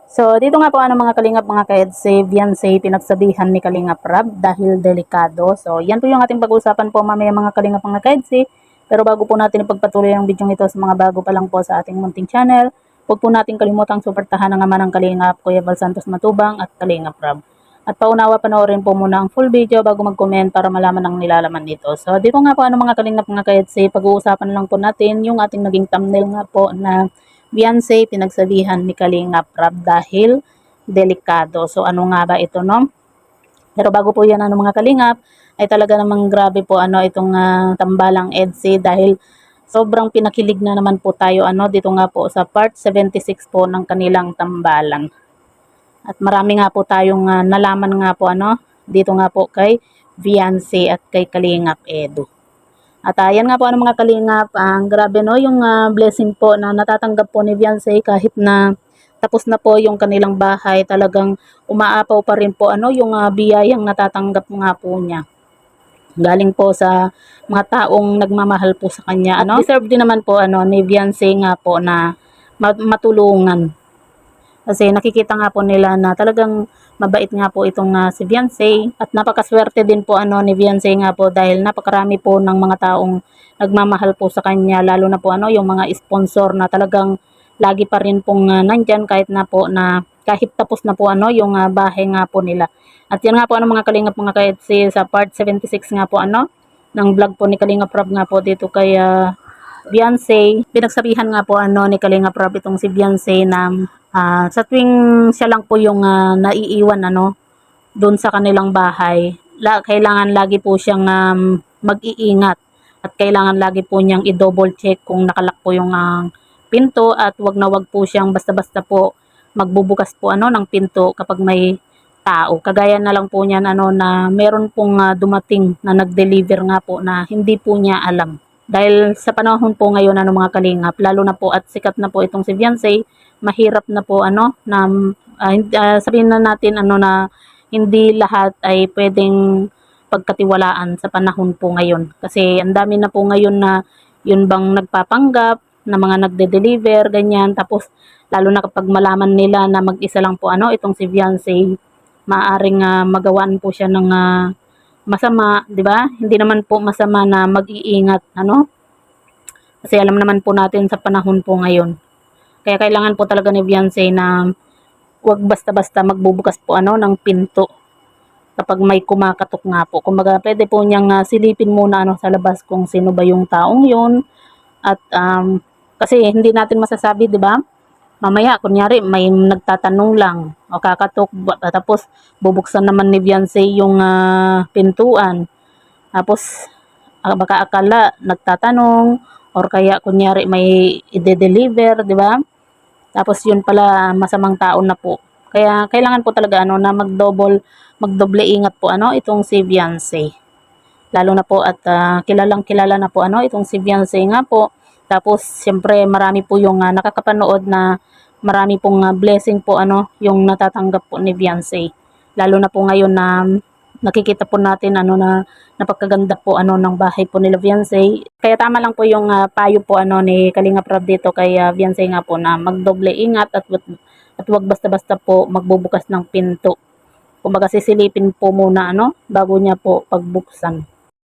So, dito nga po mga kalingap mga ka-EDSA, Beyonce pinagsabihan ni Kalingap Rab dahil delikado. So, yan po yung ating pag-uusapan po mamaya mga kalingap mga ka-EDSA. Pero bago po natin ipagpatuloy ang video ito sa mga bago pa lang po sa ating munting channel, huwag po natin kalimutang suportahan ang ama ng Kalingap, Kuya Val Santos Matubang at Kalingap Rab. At paunawa panoorin po muna ang full video bago mag-comment para malaman ang nilalaman nito. So, dito nga po mga kalingap mga ka-EDSA, pag-uusapan lang po natin yung ating naging thumbnail nga po na Beyonce pinagsabihan ni Kalingap Rab dahil delikado. So ano nga ba ito, no? Pero bago po yan mga kalingap, ay talaga namang grabe po itong tambalang EDSA dahil sobrang pinakilig na naman po tayo dito nga po sa part 76 po ng kanilang tambalan. At marami nga po tayong nalaman nga po dito nga po kay Beyonce at kay Kalingap Edu. At ayan nga po mga kalingap, ang grabe yung blessing po na natatanggap po ni Beyonce kahit na tapos na po yung kanilang bahay, talagang umaapaw pa rin po yung biyayang natatanggap nga po niya. Galing po sa mga taong nagmamahal po sa kanya. At deserve din naman po ni Beyonce nga po na matulungan. Kasi nakikita nga po nila na talagang mabait nga po itong si Beyonce at napakaswerte din po ni Beyonce nga po dahil napakarami po ng mga taong nagmamahal po sa kanya, lalo na po yung mga sponsor na talagang lagi pa rin pong nandyan kahit na po na kahit tapos na po yung bahay nga po nila. At yan nga po mga kalingap mga ka-EDSA sa part 76 nga po ng vlog po ni Kalingap Rab nga po dito kay Beyonce. Pinagsabihan nga po ni Kalingap Rab itong si Beyonce na sa tuwing siya lang po yung naiiwan doon sa kanilang bahay, kailangan lagi po siyang mag-iingat at kailangan lagi po niyang i-double check kung nakalak po yung pinto at wag na wag po siyang basta-basta po magbubukas po ng pinto kapag may tao. Kagaya na lang po niyan na meron pong dumating na nag-deliver nga po na hindi po niya alam. Dahil sa panahon po ngayon mga kalingap, lalo na po at sikat na po itong si Beyonce, mahirap na po na sabihin na natin na hindi lahat ay pwedeng pagkatiwalaan sa panahon po ngayon. Kasi ang dami na po ngayon na yun bang nagpapanggap na mga nagde-deliver, ganyan. Tapos lalo na kapag malaman nila na mag-isa lang po itong si Beyonce, maaring magawaan po siya ng masama, 'di ba? Hindi naman po masama na mag-iingat Kasi alam naman po natin sa panahon po ngayon. Kaya kailangan po talaga ni Beyonce na huwag basta-basta magbubukas po ng pinto kapag may kumakatok nga po. Kumbaga pwede po niyang silipin muna sa labas kung sino ba yung taong yun. At kasi hindi natin masasabi, 'di ba? Mamaya kunyari may nagtatanong lang o kakatok tapos bubuksan naman ni Beyonce yung pintuan. Tapos baka akala nagtatanong or kaya kunyari may i-deliver, 'di ba? Tapos yun pala masamang tao na po. Kaya kailangan po talaga na magdoble ingat po itong si Beyonce. Lalo na po at kilalang kilala na po itong si Beyonce nga po. Tapos siyempre marami po yung nakakapanood na marami pong blessing po yung natatanggap po ni Beyonce. Lalo na po ngayon na nakikita po natin na napakaganda po ng bahay po nila Beyonce. Kaya tama lang po yung payo po ni Kalingap Rab dito kay Beyonce nga po na magdoble ingat at wag basta-basta po magbubukas ng pinto. Kumbaga sisilipin po muna bago niya po pagbuksan.